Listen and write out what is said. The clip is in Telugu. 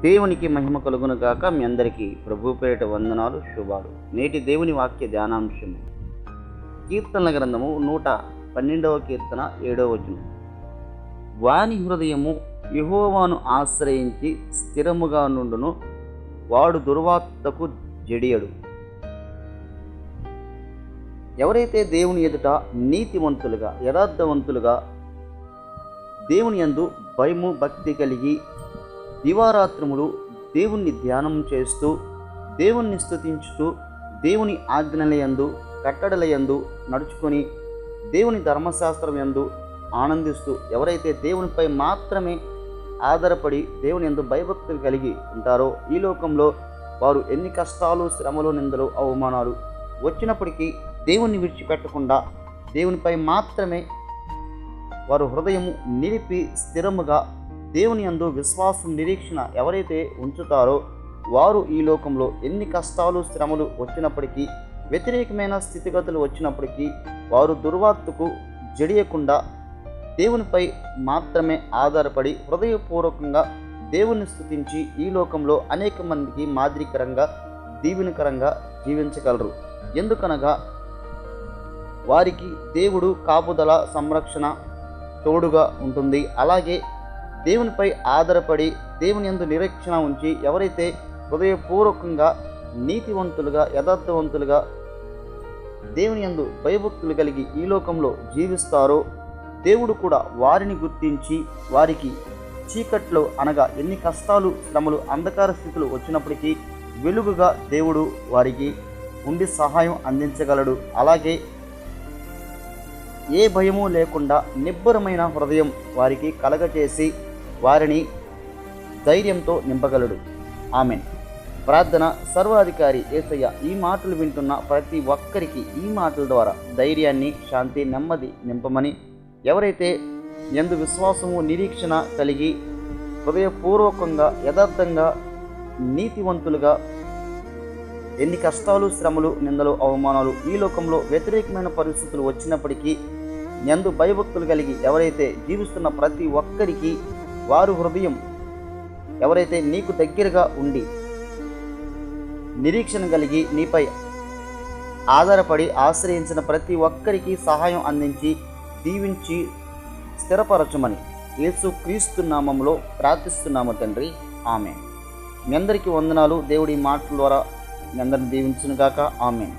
దేవునికి మహిమ కలుగును గాక. మీ అందరికీ ప్రభు పేరిట వందనాలు, శుభాలు. నేటి దేవుని వాక్య ధ్యానాంశము కీర్తనల గ్రంథము 112వ కీర్తన 7వ వచనం. వాని హృదయము యెహోవాను ఆశ్రయించి స్థిరముగా నుండును, వాడు దుర్వార్తకు జడియడు. ఎవరైతే దేవుని ఎదుట నీతివంతులుగా, యథార్థవంతులుగా, దేవుని యందు భయము భక్తి కలిగి దివారాత్రములు దేవుణ్ణి ధ్యానం చేస్తూ, దేవుణ్ణి స్తుతించుతూ, దేవుని ఆజ్ఞలయందు కట్టడలయందు నడుచుకొని, దేవుని ధర్మశాస్త్రం యందు ఆనందిస్తూ, ఎవరైతే దేవునిపై మాత్రమే ఆధారపడి దేవుని యందు భయభక్తులు కలిగి ఉంటారో, ఈ లోకంలో వారు ఎన్ని కష్టాలు, శ్రమలు, నిందలు, అవమానాలు వచ్చినప్పటికీ దేవుణ్ణి విడిచిపెట్టకుండా దేవునిపై మాత్రమే వారు హృదయము నిలిపి స్థిరముగా దేవుని యందు విశ్వాసం, నిరీక్షణ ఎవరైతే ఉంచుతారో వారు ఈ లోకంలో ఎన్ని కష్టాలు, శ్రమలు వచ్చినప్పటికీ, వ్యతిరేకమైన స్థితిగతులు వచ్చినప్పటికీ వారు దుర్వార్తకు జడియకుండా దేవునిపై మాత్రమే ఆధారపడి హృదయపూర్వకంగా దేవుని స్తుతించి ఈ లోకంలో అనేక మందికి మాదిరికరంగా, దీవెనకరంగా జీవించగలరు. ఎందుకనగా వారికి దేవుడు కాపుదల, సంరక్షణ తోడుగా ఉంటుంది. అలాగే దేవునిపై ఆధారపడి దేవుని యందు నిరీక్షణ ఉంచి ఎవరైతే హృదయపూర్వకంగా నీతివంతులుగా, యథార్థవంతులుగా, దేవుని యందు భయభక్తులు కలిగి ఈ లోకంలో జీవిస్తారో దేవుడు కూడా వారిని గుర్తించి వారికి చీకట్లో, అనగా ఎన్ని కష్టాలు, శ్రమలు, అంధకార స్థితులు వచ్చినప్పటికీ వెలుగుగా దేవుడు వారికి ఉండి సహాయం అందించగలడు. అలాగే ఏ భయము లేకుండా నిబ్బరమైన హృదయం వారికి కలగచేసి వారిని ధైర్యంతో నింపగలడు. ఆమెన్. ప్రార్థన. సర్వాధికారి యేసయ్య, ఈ మాటలు వింటున్న ప్రతి ఒక్కరికి ఈ మాటల ద్వారా ధైర్యాన్ని, శాంతి, నెమ్మది నింపమని, ఎవరైతే యందు విశ్వాసము, నిరీక్షణ కలిగి హృదయపూర్వకంగా, యథార్థంగా, నీతివంతులుగా ఎన్ని కష్టాలు, శ్రమలు, నిందలు, అవమానాలు ఈ లోకంలో వ్యతిరేకమైన పరిస్థితులు వచ్చినప్పటికీ యందు భయభక్తులు కలిగి ఎవరైతే జీవిస్తున్న ప్రతి ఒక్కరికి వారు హృదయం ఎవరైతే నీకు దగ్గరగా ఉండి నిరీక్షణ కలిగి నీపై ఆధారపడి ఆశ్రయించిన ప్రతి ఒక్కరికి సహాయం అందించి దీవించి స్థిరపరచమని యేసుక్రీస్తు నామములో ప్రార్థిస్తున్నాము తండ్రి. ఆమేన్. మీ అందరికీ వందనాలు. దేవుడి మాటల ద్వారా మీ అందరిని దీవించును గాక. ఆమేన్.